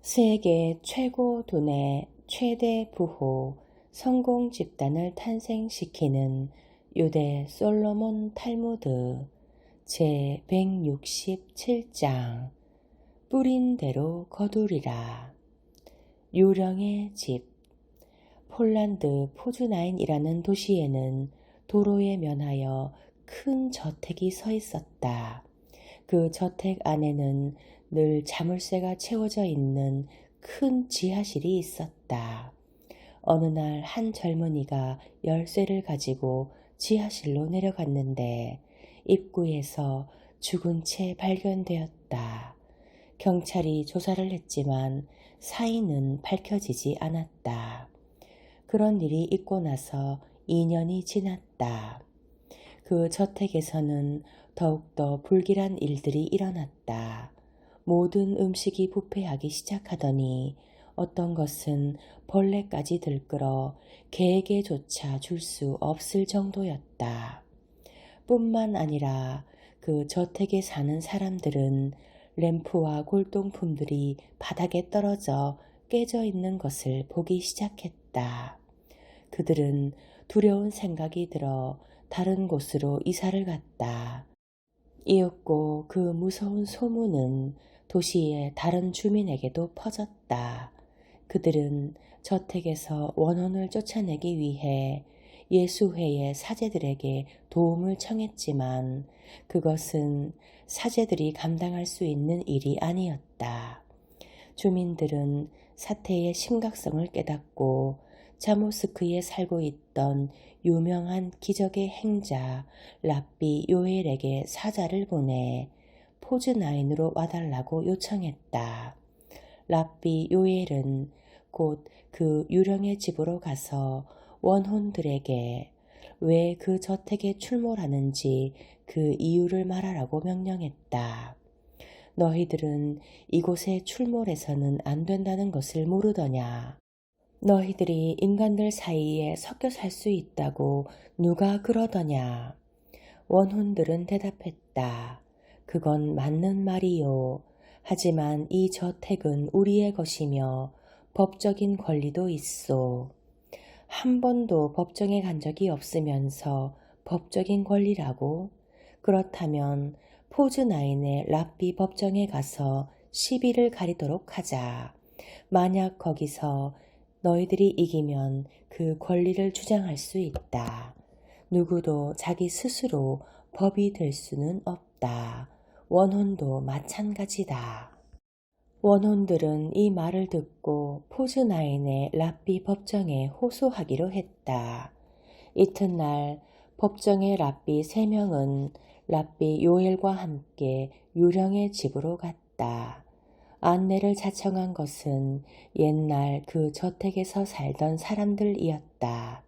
세계 최고 돈의 최대 부호 성공 집단을 탄생시키는 유대 솔로몬 탈무드 제167장 뿌린 대로 거두리라. 유령의 집. 폴란드 포즈나인이라는 도시에는 도로에 면하여 큰 저택이 서 있었다. 그 저택 안에는 늘 자물쇠가 채워져 있는 큰 지하실이 있었다. 어느 날 한 젊은이가 열쇠를 가지고 지하실로 내려갔는데 입구에서 죽은 채 발견되었다. 경찰이 조사를 했지만 사인은 밝혀지지 않았다. 그런 일이 있고 나서 2년이 지났다. 그 저택에서는 더욱더 불길한 일들이 일어났다. 모든 음식이 부패하기 시작하더니 어떤 것은 벌레까지 들끓어 개에게조차 줄 수 없을 정도였다. 뿐만 아니라 그 저택에 사는 사람들은 램프와 골동품들이 바닥에 떨어져 깨져 있는 것을 보기 시작했다. 그들은 두려운 생각이 들어 다른 곳으로 이사를 갔다. 이윽고 그 무서운 소문은 도시의 다른 주민에게도 퍼졌다. 그들은 저택에서 원혼을 쫓아내기 위해 예수회의 사제들에게 도움을 청했지만 그것은 사제들이 감당할 수 있는 일이 아니었다. 주민들은 사태의 심각성을 깨닫고 자모스크에 살고 있던 유명한 기적의 행자 랍비 요엘에게 사자를 보내 포즈나인으로 와달라고 요청했다. 랍비 요엘은 곧 그 유령의 집으로 가서 원혼들에게 왜 그 저택에 출몰하는지 그 이유를 말하라고 명령했다. 너희들은 이곳에 출몰해서는 안 된다는 것을 모르더냐? 너희들이 인간들 사이에 섞여 살 수 있다고 누가 그러더냐? 원혼들은 대답했다. 그건 맞는 말이요. 하지만 이 저택은 우리의 것이며 법적인 권리도 있소. 한 번도 법정에 간 적이 없으면서 법적인 권리라고? 그렇다면 포즈나인의 랍비 법정에 가서 시비를 가리도록 하자. 만약 거기서 너희들이 이기면 그 권리를 주장할 수 있다. 누구도 자기 스스로 법이 될 수는 없다. 원혼도 마찬가지다. 원혼들은 이 말을 듣고 포즈나인의 랍비 법정에 호소하기로 했다. 이튿날 법정의 랍비 3명은 랍비 요엘과 함께 유령의 집으로 갔다. 안내를 자청한 것은 옛날 그 저택에서 살던 사람들이었다.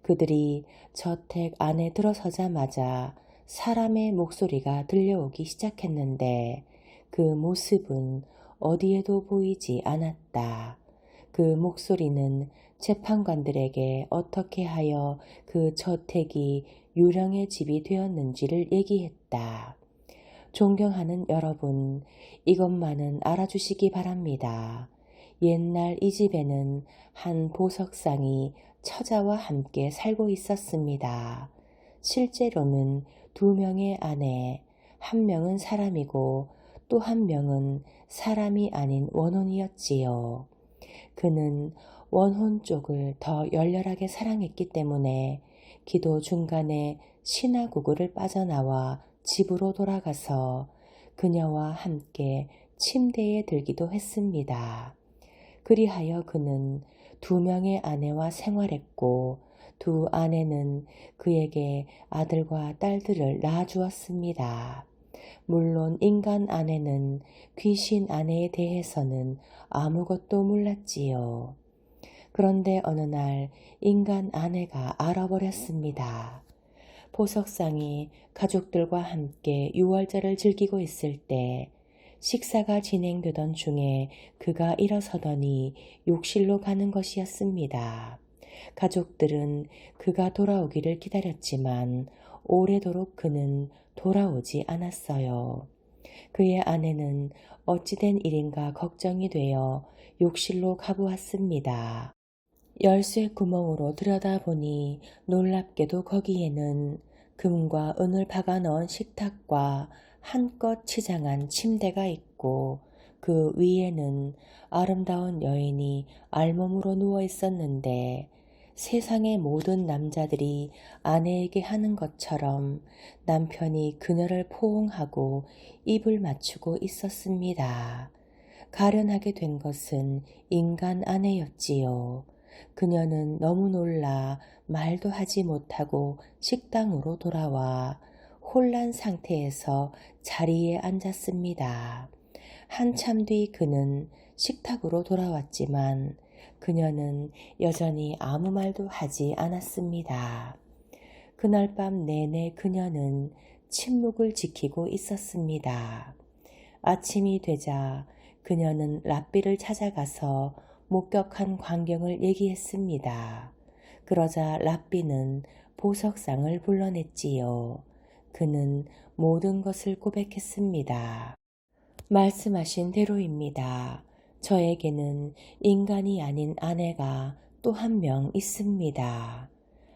그들이 저택 안에 들어서자마자 사람의 목소리가 들려오기 시작했는데 그 모습은 어디에도 보이지 않았다. 그 목소리는 재판관들에게 어떻게 하여 그 저택이 유령의 집이 되었는지를 얘기했다. 존경하는 여러분, 이것만은 알아주시기 바랍니다. 옛날 이 집에는 한 보석상이 처자와 함께 살고 있었습니다. 실제로는 2명의 아내, 1명은 사람이고 또 1명은 사람이 아닌 원혼이었지요. 그는 원혼 쪽을 더 열렬하게 사랑했기 때문에 기도 중간에 신화구구를 빠져나와 집으로 돌아가서 그녀와 함께 침대에 들기도 했습니다. 그리하여 그는 2명의 아내와 생활했고 2 아내는 그에게 아들과 딸들을 낳아주었습니다. 물론 인간 아내는 귀신 아내에 대해서는 아무것도 몰랐지요. 그런데 어느 날 인간 아내가 알아버렸습니다. 보석상이 가족들과 함께 유월절을 즐기고 있을 때 식사가 진행되던 중에 그가 일어서더니 욕실로 가는 것이었습니다. 가족들은 그가 돌아오기를 기다렸지만 오래도록 그는 돌아오지 않았어요. 그의 아내는 어찌된 일인가 걱정이 되어 욕실로 가보았습니다. 열쇠 구멍으로 들여다보니 놀랍게도 거기에는 금과 은을 박아 넣은 식탁과 한껏 치장한 침대가 있고 그 위에는 아름다운 여인이 알몸으로 누워 있었는데 세상의 모든 남자들이 아내에게 하는 것처럼 남편이 그녀를 포옹하고 입을 맞추고 있었습니다. 가련하게 된 것은 인간 아내였지요. 그녀는 너무 놀라 말도 하지 못하고 식당으로 돌아와 혼란 상태에서 자리에 앉았습니다. 한참 뒤 그는 식탁으로 돌아왔지만 그녀는 여전히 아무 말도 하지 않았습니다. 그날 밤 내내 그녀는 침묵을 지키고 있었습니다. 아침이 되자 그녀는 랍비를 찾아가서 목격한 광경을 얘기했습니다. 그러자 랍비는 보석상을 불러냈지요. 그는 모든 것을 고백했습니다. 말씀하신 대로입니다. 저에게는 인간이 아닌 아내가 또 한 명 있습니다.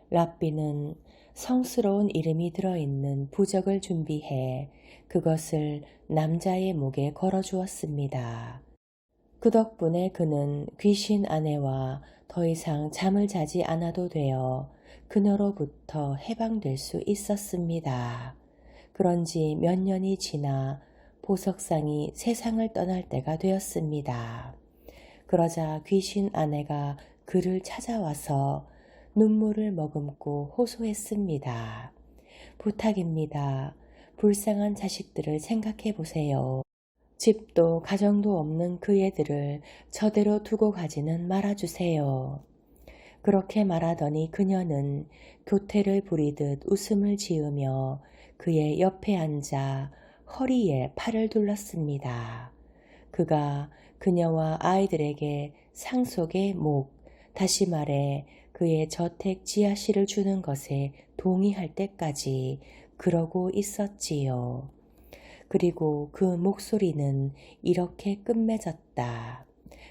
랍비는 성스러운 이름이 들어있는 부적을 준비해 그것을 남자의 목에 걸어주었습니다. 그 덕분에 그는 귀신 아내와 더 이상 잠을 자지 않아도 되어 그녀로부터 해방될 수 있었습니다. 그런지 몇 년이 지나 보석상이 세상을 떠날 때가 되었습니다. 그러자 귀신 아내가 그를 찾아와서 눈물을 머금고 호소했습니다. 부탁입니다. 불쌍한 자식들을 생각해 보세요. 집도 가정도 없는 그 애들을 저대로 두고 가지는 말아주세요. 그렇게 말하더니 그녀는 교태를 부리듯 웃음을 지으며 그의 옆에 앉아 허리에 팔을 둘렀습니다. 그가 그녀와 아이들에게 상속의 목, 다시 말해 그의 저택 지하실을 주는 것에 동의할 때까지 그러고 있었지요. 그리고 그 목소리는 이렇게 끝맺었다.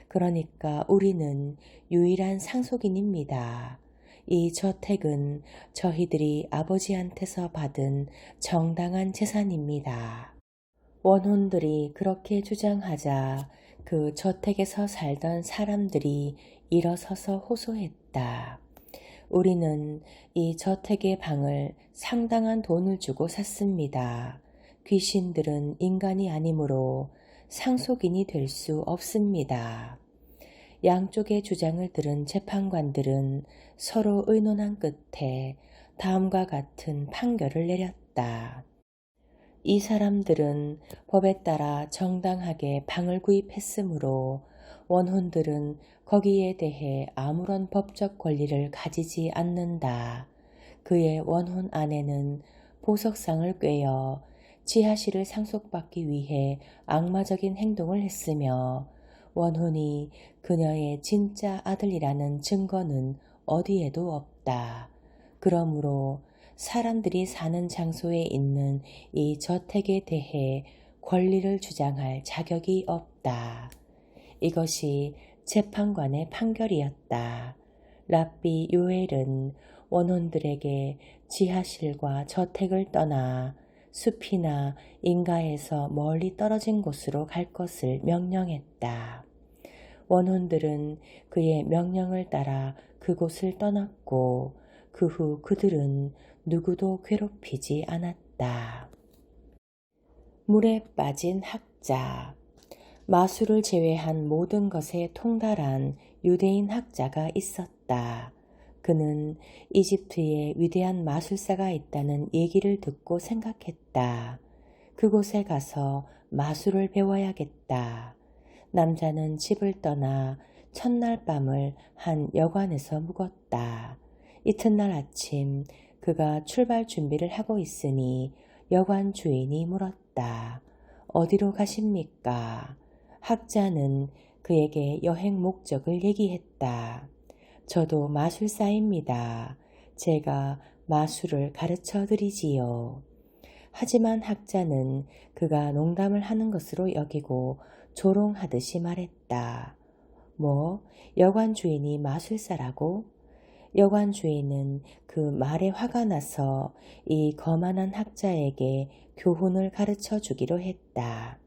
그러니까 우리는 유일한 상속인입니다. 이 저택은 저희들이 아버지한테서 받은 정당한 재산입니다. 원혼들이 그렇게 주장하자 그 저택에서 살던 사람들이 일어서서 호소했다. 우리는 이 저택의 방을 상당한 돈을 주고 샀습니다. 귀신들은 인간이 아니므로 상속인이 될 수 없습니다. 양쪽의 주장을 들은 재판관들은 서로 의논한 끝에 다음과 같은 판결을 내렸다. 이 사람들은 법에 따라 정당하게 방을 구입했으므로 원혼들은 거기에 대해 아무런 법적 권리를 가지지 않는다. 그의 원혼 아내는 보석상을 꿰어 지하실을 상속받기 위해 악마적인 행동을 했으며 원혼이 그녀의 진짜 아들이라는 증거는 어디에도 없다. 그러므로 사람들이 사는 장소에 있는 이 저택에 대해 권리를 주장할 자격이 없다. 이것이 재판관의 판결이었다. 랍비 요엘은 원혼들에게 지하실과 저택을 떠나 숲이나 인가에서 멀리 떨어진 곳으로 갈 것을 명령했다. 원혼들은 그의 명령을 따라 그곳을 떠났고 그 후 그들은 누구도 괴롭히지 않았다. 물에 빠진 학자. 마술을 제외한 모든 것에 통달한 유대인 학자가 있었다. 그는 이집트에 위대한 마술사가 있다는 얘기를 듣고 생각했다. 그곳에 가서 마술을 배워야겠다. 남자는 집을 떠나 첫날 밤을 한 여관에서 묵었다. 이튿날 아침 그가 출발 준비를 하고 있으니 여관 주인이 물었다. 어디로 가십니까? 학자는 그에게 여행 목적을 얘기했다. 저도 마술사입니다. 제가 마술을 가르쳐 드리지요. 하지만 학자는 그가 농담을 하는 것으로 여기고 조롱하듯이 말했다. 뭐, 여관 주인이 마술사라고? 여관 주인은 그 말에 화가 나서 이 거만한 학자에게 교훈을 가르쳐 주기로 했다.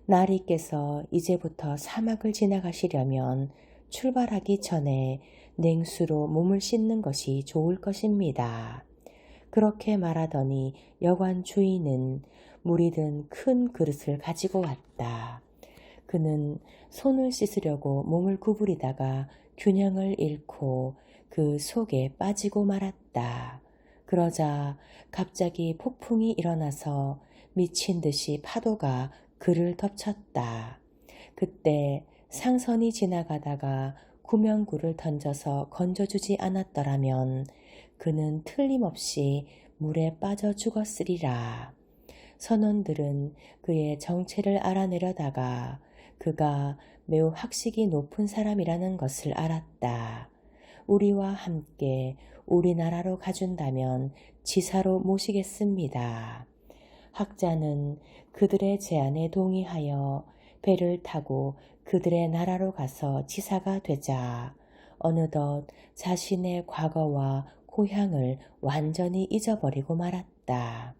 나리께서 이제부터 사막을 지나가시려면 출발하기 전에 냉수로 몸을 씻는 것이 좋을 것입니다. 그렇게 말하더니 여관 주인은 물이 든 큰 그릇을 가지고 왔다. 그는 손을 씻으려고 몸을 구부리다가 균형을 잃고 그 속에 빠지고 말았다. 그러자 갑자기 폭풍이 일어나서 미친 듯이 파도가 그를 덮쳤다. 그때 상선이 지나가다가 구명구를 던져서 건져주지 않았더라면 그는 틀림없이 물에 빠져 죽었으리라. 선원들은 그의 정체를 알아내려다가 그가 매우 학식이 높은 사람이라는 것을 알았다. 우리와 함께 우리나라로 가준다면 지사로 모시겠습니다. 학자는 그들의 제안에 동의하여 배를 타고 그들의 나라로 가서 지사가 되자 어느덧 자신의 과거와 고향을 완전히 잊어버리고 말았다.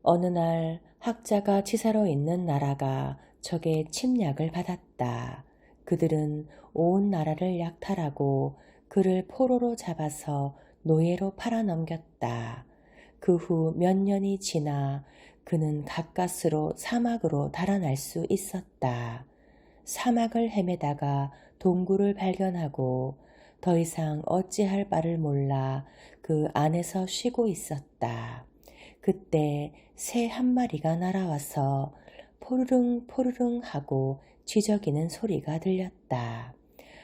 어느 날 학자가 지사로 있는 나라가 적의 침략을 받았다. 그들은 온 나라를 약탈하고 그를 포로로 잡아서 노예로 팔아넘겼다. 그 후 몇 년이 지나 그는 가까스로 사막으로 달아날 수 있었다. 사막을 헤매다가 동굴을 발견하고 더 이상 어찌할 바를 몰라 그 안에서 쉬고 있었다. 그때 새 한 마리가 날아와서 포르릉 포르릉 하고 쥐저기는 소리가 들렸다.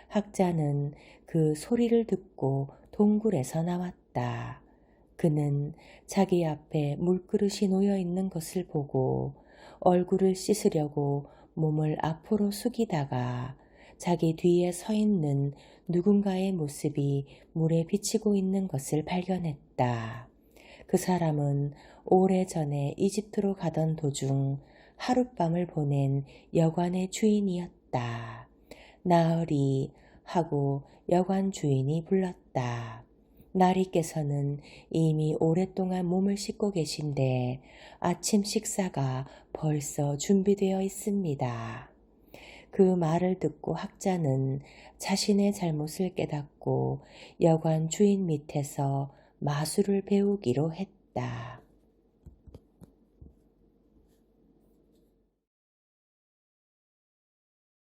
학자는 그 소리를 듣고 동굴에서 나왔다. 그는 자기 앞에 물그릇이 놓여 있는 것을 보고 얼굴을 씻으려고 몸을 앞으로 숙이다가 자기 뒤에 서 있는 누군가의 모습이 물에 비치고 있는 것을 발견했다. 그 사람은 오래전에 이집트로 가던 도중 하룻밤을 보낸 여관의 주인이었다. 나으리 하고 여관 주인이 불렀다. 나리께서는 이미 오랫동안 몸을 씻고 계신데 아침 식사가 벌써 준비되어 있습니다. 그 말을 듣고 학자는 자신의 잘못을 깨닫고 여관 주인 밑에서 마술을 배우기로 했다.